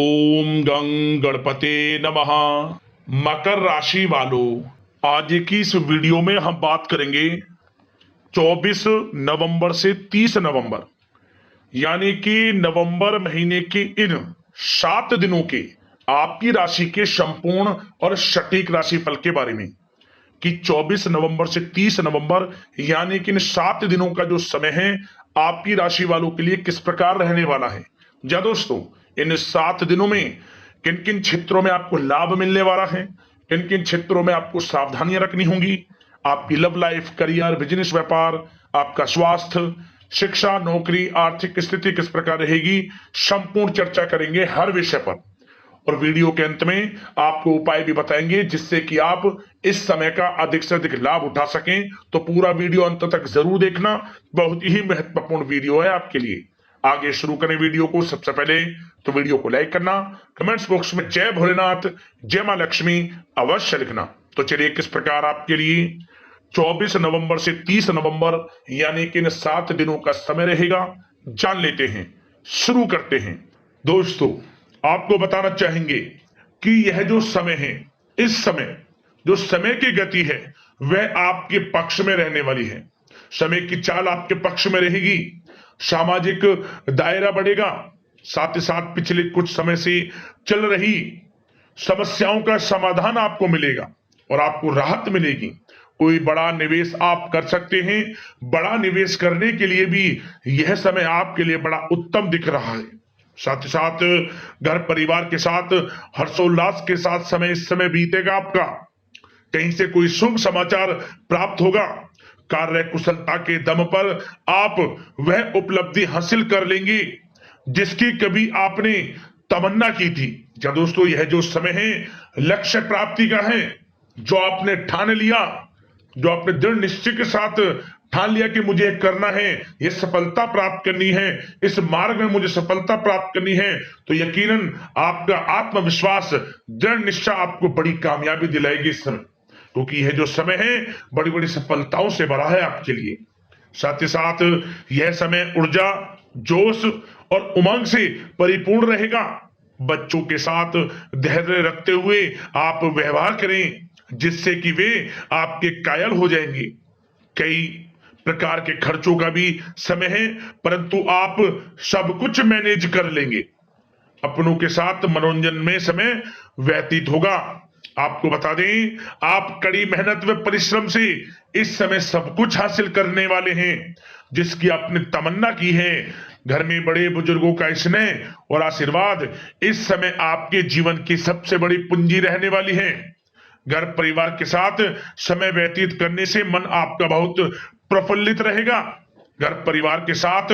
ओम गं गणपते नमः। मकर राशि वालों, आज की इस वीडियो में हम बात करेंगे 24 नवंबर से 30 नवंबर यानी कि नवंबर महीने के इन 7 दिनों के आपकी राशि के संपूर्ण और सटीक राशिफल के बारे में कि 24 नवंबर से 30 नवंबर यानी कि इन 7 दिनों का जो समय है आपकी राशि वालों के लिए किस प्रकार रहने वाला है। या दोस्तों, इन 7 दिनों में किन किन क्षेत्रों में आपको लाभ मिलने वाला है, किन किन क्षेत्रों में आपको सावधानियां रखनी होंगी, आपकी लव लाइफ, करियर, बिजनेस, व्यापार, आपका स्वास्थ्य, शिक्षा, नौकरी, आर्थिक स्थिति किस प्रकार रहेगी, संपूर्ण चर्चा करेंगे हर विषय पर। और वीडियो के अंत में आपको उपाय भी बताएंगे जिससे कि आप इस समय का अधिक से अधिक लाभ उठा सकें। तो पूरा वीडियो अंत तक जरूर देखना, बहुत ही महत्वपूर्ण वीडियो है आपके लिए। आगे शुरू करें वीडियो को। सबसे पहले तो वीडियो को लाइक करना, कमेंट्स बॉक्स में जय भोलेनाथ, जय मां लक्ष्मी अवश्य लिखना। तो चलिए, किस प्रकार आपके लिए 24 नवंबर से 30 नवंबर यानी कि इन 7 दिनों का समय रहेगा, जान लेते हैं। शुरू करते हैं। दोस्तों, आपको बताना चाहेंगे कि यह जो समय है, इस समय जो समय की गति है वह आपके पक्ष में रहने वाली है। समय की चाल आपके पक्ष में रहेगी, सामाजिक दायरा बढ़ेगा, साथ ही साथ पिछले कुछ समय से चल रही समस्याओं का समाधान आपको मिलेगा और आपको राहत मिलेगी। कोई बड़ा निवेश आप कर सकते हैं। बड़ा निवेश करने के लिए भी यह समय आपके लिए बड़ा उत्तम दिख रहा है। साथ ही साथ घर परिवार के साथ हर्षोल्लास के साथ समय इस समय बीतेगा आपका। कहीं से कोई शुभ समाचार प्राप्त होगा। कार्य कुशलता के दम पर आप वह उपलब्धि हासिल कर लेंगे जिसकी कभी आपने तमन्ना की थी। या दोस्तों, यह जो समय है लक्ष्य प्राप्ति का है। जो आपने ठान लिया, जो आपने दृढ़ निश्चय के साथ ठान लिया कि मुझे करना है, ये सफलता प्राप्त करनी है, इस मार्ग में मुझे सफलता प्राप्त करनी है, तो यकीनन आपका आत्मविश्वास, दृढ़ निश्चय आपको बड़ी कामयाबी दिलाएगी इस समय। क्योंकि यह जो समय है बड़ी बड़ी सफलताओं से भरा है आपके लिए। साथ ही साथ यह समय ऊर्जा, जोश और उमंग से परिपूर्ण रहेगा। बच्चों के साथ धैर्य रखते हुए आप व्यवहार करें जिससे कि वे आपके कायल हो जाएंगे। कई प्रकार के खर्चों का भी समय है, परंतु आप सब कुछ मैनेज कर लेंगे। अपनों के साथ मनोरंजन में समय व्यतीत होगा। आपको बता दें, आप कड़ी मेहनत व परिश्रम से इस समय सब कुछ हासिल करने वाले हैं जिसकी आपने तमन्ना की है। घर में बड़े बुजुर्गों का स्नेह और आशीर्वाद इस समय आपके जीवन की सबसे बड़ी पूंजी रहने वाली है। घर परिवार के साथ समय व्यतीत करने से मन आपका बहुत प्रफुल्लित रहेगा। घर परिवार के साथ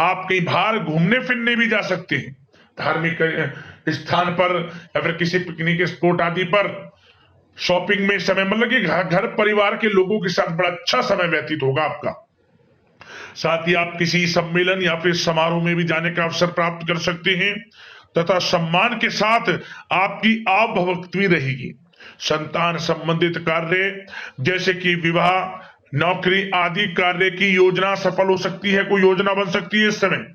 आप कहीं बाहर घूमने फिरने भी जा सकते हैं, धार्मिक स्थान पर या फिर किसी पिकनिक स्पॉट आदि पर, शॉपिंग में समय, मतलब कि घर परिवार के लोगों के साथ बड़ा अच्छा समय व्यतीत होगा आपका। साथ ही आप किसी सम्मेलन या फिर समारोह में भी जाने का अवसर प्राप्त कर सकते हैं तथा सम्मान के साथ आपकी आवभगत भी रहेगी। संतान संबंधित कार्य जैसे कि विवाह, नौकरी आदि कार्य की योजना सफल हो सकती है, कोई योजना बन सकती है इस समय।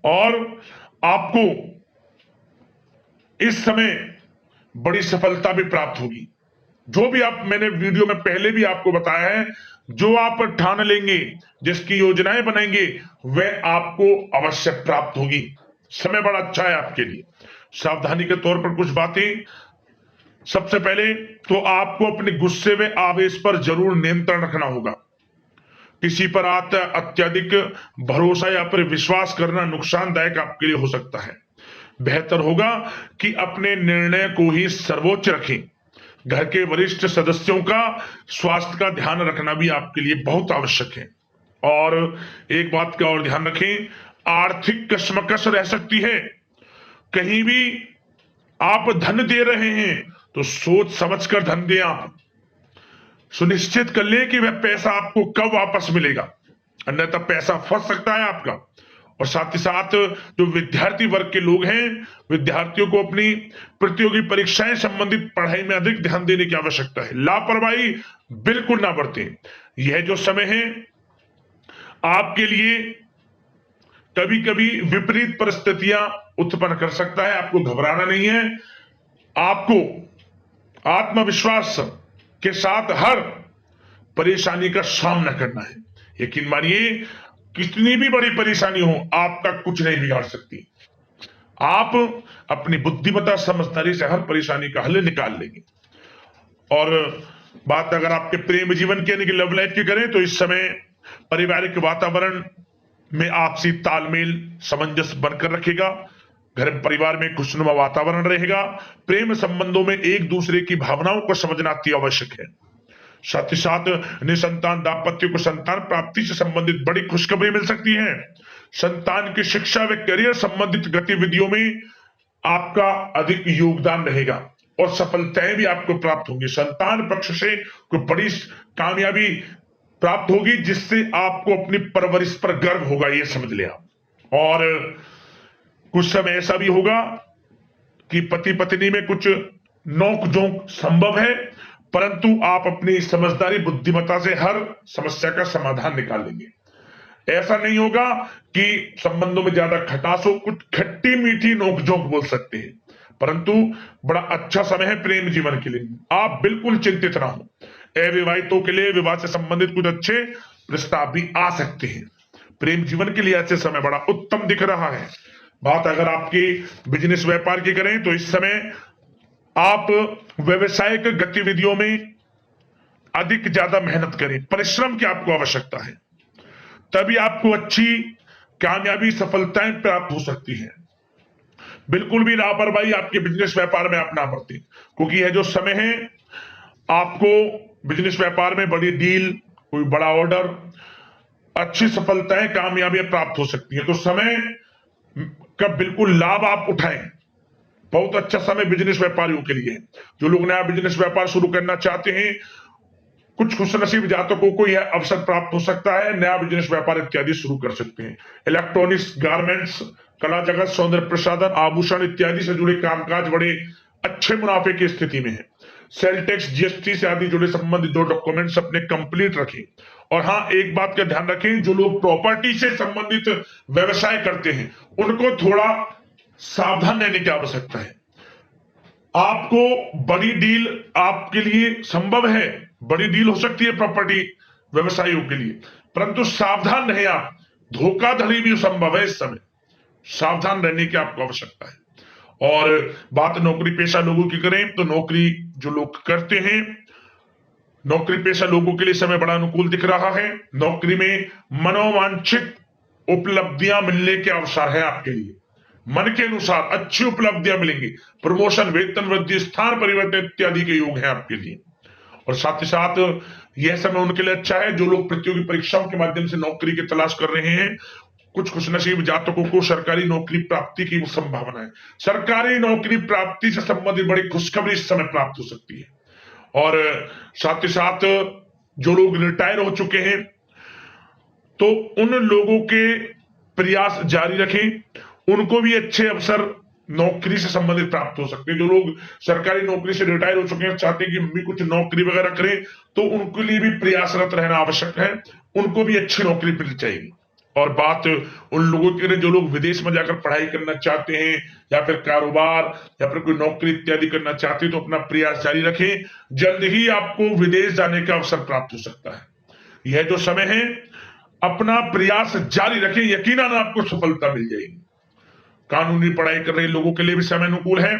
और आपको इस समय बड़ी सफलता भी प्राप्त होगी। जो भी आप, मैंने वीडियो में पहले भी आपको बताया है, जो आप ठान लेंगे, जिसकी योजनाएं बनाएंगे, वह आपको अवश्य प्राप्त होगी। समय बड़ा अच्छा है आपके लिए। सावधानी के तौर पर कुछ बातें। सबसे पहले तो आपको अपने गुस्से व आवेश पर जरूर नियंत्रण रखना होगा। किसी पर अत्यधिक भरोसा या फिर विश्वास करना नुकसानदायक आपके लिए हो सकता है। बेहतर होगा कि अपने निर्णय को ही सर्वोच्च रखें। घर के वरिष्ठ सदस्यों का स्वास्थ्य का ध्यान रखना भी आपके लिए बहुत आवश्यक है। और एक बात का और ध्यान रखें, आर्थिक कशमकश रह सकती है। कहीं भी आप धन दे रहे हैं तो सोच समझकर धन दें। आप सुनिश्चित कर लें कि वह पैसा आपको कब वापस मिलेगा, अन्यथा पैसा फंस सकता है आपका। और साथ ही साथ जो विद्यार्थी वर्ग के लोग हैं, विद्यार्थियों को अपनी प्रतियोगी परीक्षाएं संबंधित पढ़ाई में अधिक ध्यान देने की आवश्यकता है। लापरवाही बिल्कुल ना बरतें। यह जो समय है आपके लिए कभी कभी विपरीत परिस्थितियां उत्पन्न कर सकता है। आपको घबराना नहीं है, आपको आत्मविश्वास के साथ हर परेशानी का सामना करना है। यकीन मानिए, कितनी भी बड़ी परेशानी हो, आपका कुछ नहीं बिगाड़ सकती। आप अपनी बुद्धिमत्ता समझदारी से हर परेशानी का हल निकाल लेंगे। और बात अगर आपके प्रेम जीवन की यानी कि लव लाइफ की करें तो इस समय पारिवारिक वातावरण में आपसी तालमेल सामंजस्य बनकर रखेगा। घर परिवार में खुशनुमा वातावरण रहेगा। प्रेम संबंधों में एक दूसरे की भावनाओं को समझना अति आवश्यक है। साथ ही साथ निसंतान दाम्पत्य को संतान प्राप्ति से संबंधित बड़ी खुशखबरी मिल सकती है। संतान की शिक्षा व करियर संबंधित गतिविधियों में आपका अधिक योगदान रहेगा और सफलताएं भी आपको प्राप्त होंगी। संतान पक्ष से कोई बड़ी कामयाबी प्राप्त होगी जिससे आपको अपनी परवरिश पर गर्व होगा, ये समझ लिया। और कुछ समय ऐसा भी होगा कि पति पत्नी में कुछ नोक झोंक संभव है, परंतु आप अपनी समझदारी बुद्धिमत्ता से हर समस्या का समाधान निकाल लेंगे। ऐसा नहीं होगा कि संबंधों में ज्यादा खटास हो, कुछ खट्टी मीठी नोकझोंक बोल सकते हैं, परंतु बड़ा अच्छा समय है प्रेम जीवन के लिए। आप बिल्कुल चिंतित ना हो। अविवाहितों के लिए विवाह से संबंधित कुछ अच्छे प्रस्ताव भी आ सकते हैं। प्रेम जीवन के लिए ऐसे समय बड़ा उत्तम दिख रहा है। बात अगर आपकी बिजनेस व्यापार की करें तो इस समय आप व्यवसायिक गतिविधियों में अधिक ज्यादा मेहनत करें, परिश्रम की आपको आवश्यकता है, तभी आपको अच्छी कामयाबी सफलताएं प्राप्त हो सकती है। बिल्कुल भी लापरवाही आपके बिजनेस व्यापार में आप ना बरतें, क्योंकि यह जो समय है आपको बिजनेस व्यापार में बड़ी डील, कोई बड़ा ऑर्डर, अच्छी सफलताएं कामयाबियां प्राप्त हो सकती है। तो समय का बिल्कुल लाभ आप उठाएं। बहुत अच्छा समय बिजनेस व्यापारियों के लिए। जो लोग नया बिजनेस व्यापार शुरू करना चाहते हैं, कुछ खुशनसीब जातकों को यह अवसर प्राप्त हो सकता है, नया बिजनेस व्यापार इत्यादि शुरू कर सकते हैं। इलेक्ट्रॉनिक्स, गारमेंट्स, कला जगत, सौंदर्य प्रसाधन, आभूषण इत्यादि से जुड़े कामकाज बड़े अच्छे मुनाफे की स्थिति में है। सेल टैक्स, जीएसटी से आदि जुड़े संबंधित जो डॉक्यूमेंट्स अपने कंप्लीट रखें। और हाँ, एक बात का ध्यान रखें, जो लोग प्रॉपर्टी से संबंधित व्यवसाय करते हैं उनको थोड़ा सावधान रहने की आवश्यकता है। आपको बड़ी डील आपके लिए संभव है, बड़ी डील हो सकती है प्रॉपर्टी व्यवसायियों के लिए, परंतु सावधान रहे आप। धोखाधड़ी भी संभव है इस समय, सावधान रहने की आपको आवश्यकता है। और बात नौकरी पेशा लोगों की करें तो नौकरी जो लोग करते हैं, नौकरी पेशा लोगों के लिए समय बड़ा अनुकूल दिख रहा है। नौकरी में मनोवांछित उपलब्धियां मिलने के अवसर है आपके लिए। मन के अनुसार अच्छी उपलब्धियां मिलेंगी। प्रमोशन, वेतन वृद्धि, स्थान परिवर्तन इत्यादि के योग है आपके लिए। और साथ ही साथ यह समय उनके लिए अच्छा है जो लोग प्रतियोगी परीक्षाओं के माध्यम से नौकरी की तलाश कर रहे हैं। कुछ खुशनसीब जातकों को सरकारी नौकरी प्राप्ति की संभावना है। सरकारी नौकरी प्राप्ति से संबंधित बड़ी खुशखबरी इस समय प्राप्त हो सकती है। और साथ ही साथ जो लोग रिटायर हो चुके हैं तो उन लोगों के प्रयास जारी रखें, उनको भी अच्छे अवसर नौकरी से संबंधित प्राप्त हो सकते हैं। जो लोग सरकारी नौकरी से रिटायर हो चुके हैं, चाहते हैं कि मम्मी कुछ नौकरी वगैरह करें, तो उनके लिए भी प्रयासरत रहना आवश्यक है, उनको भी अच्छी नौकरी मिल जाएगी। और बात उन लोगों के लिए जो लोग विदेश में जाकर पढ़ाई करना चाहते हैं या फिर कारोबार या फिर कोई नौकरी इत्यादि करना चाहते हैं तो अपना प्रयास जारी रखें, जल्द ही आपको विदेश जाने का अवसर प्राप्त हो सकता है। यह जो समय है अपना प्रयास जारी रखें, यकीनन आपको सफलता मिल जाएगी। कानूनी पढ़ाई कर रहे लोगों के लिए भी समय अनुकूल है।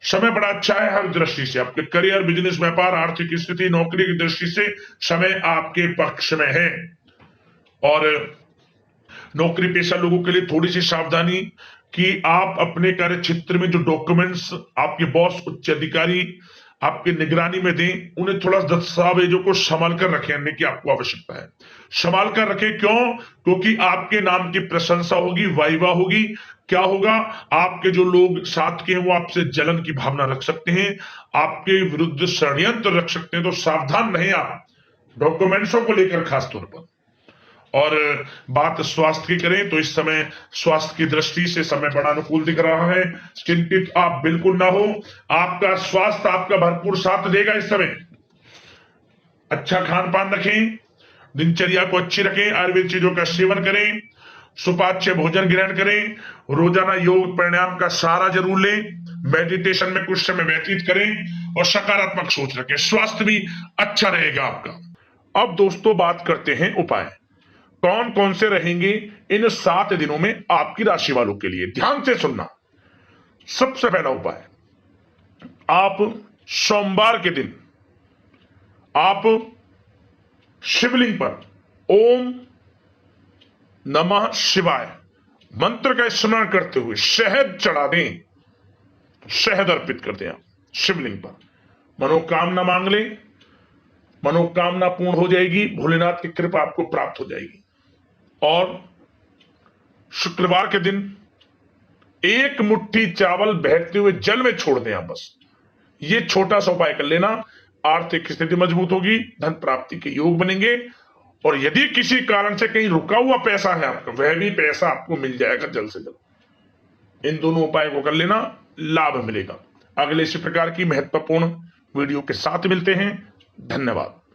समय बड़ा अच्छा है हर दृष्टि से। आपके करियर, बिजनेस, व्यापार, आर्थिक स्थिति, नौकरी की दृष्टि से समय आपके पक्ष में है। और नौकरी पेशा लोगों के लिए थोड़ी सी सावधानी कि आप अपने कार्य क्षेत्र में जो डॉक्यूमेंट्स आपके बॉस, उच्च अधिकारी आपके निगरानी में दें, उन्हें थोड़ा दस्तावेजों को संभाल कर रखने की आपको आवश्यकता है। संभाल कर रखें, क्यों? क्योंकि आपके नाम की प्रशंसा होगी, वाइवा होगी। क्या होगा? आपके जो लोग साथ के हैं वो आपसे जलन की भावना रख सकते हैं, आपके विरुद्ध षड्यंत्र रख सकते हैं। तो सावधान रहें आप डॉक्यूमेंट्सों को लेकर खास तौर पर। और बात स्वास्थ्य की करें तो इस समय स्वास्थ्य की दृष्टि से समय बड़ा अनुकूल दिख रहा है। चिंतित आप बिल्कुल ना हो, आपका स्वास्थ्य आपका भरपूर साथ देगा इस समय। अच्छा खान पान रखें, दिनचर्या को अच्छी रखें, आयुर्वेद चीजों का सेवन करें, सुपाच्य भोजन ग्रहण करें, रोजाना योग प्राणायाम का सहारा जरूर लें, मेडिटेशन में कुछ समय व्यतीत करें और सकारात्मक सोच रखें, स्वास्थ्य भी अच्छा रहेगा आपका। अब दोस्तों बात करते हैं उपाय, कौन कौन से रहेंगे इन 7 दिनों में आपकी राशि वालों के लिए। ध्यान से सुनना। सबसे पहला उपाय, आप सोमवार के दिन आप शिवलिंग पर ओम नमः शिवाय मंत्र का स्मरण करते हुए शहद चढ़ा दें, शहद अर्पित कर दें आप शिवलिंग पर। मनोकामना मांग लें, मनोकामना पूर्ण हो जाएगी, भोलेनाथ की कृपा आपको प्राप्त हो जाएगी। और शुक्रवार के दिन 1 मुट्ठी चावल बहते हुए जल में छोड़ दें आप, बस ये छोटा सा उपाय कर लेना। आर्थिक स्थिति मजबूत होगी, धन प्राप्ति के योग बनेंगे और यदि किसी कारण से कहीं रुका हुआ पैसा है आपका, वह भी पैसा आपको मिल जाएगा जल्द से जल्द। इन दोनों उपाय को कर लेना, लाभ मिलेगा। अगले इसी प्रकार की महत्वपूर्ण वीडियो के साथ मिलते हैं। धन्यवाद।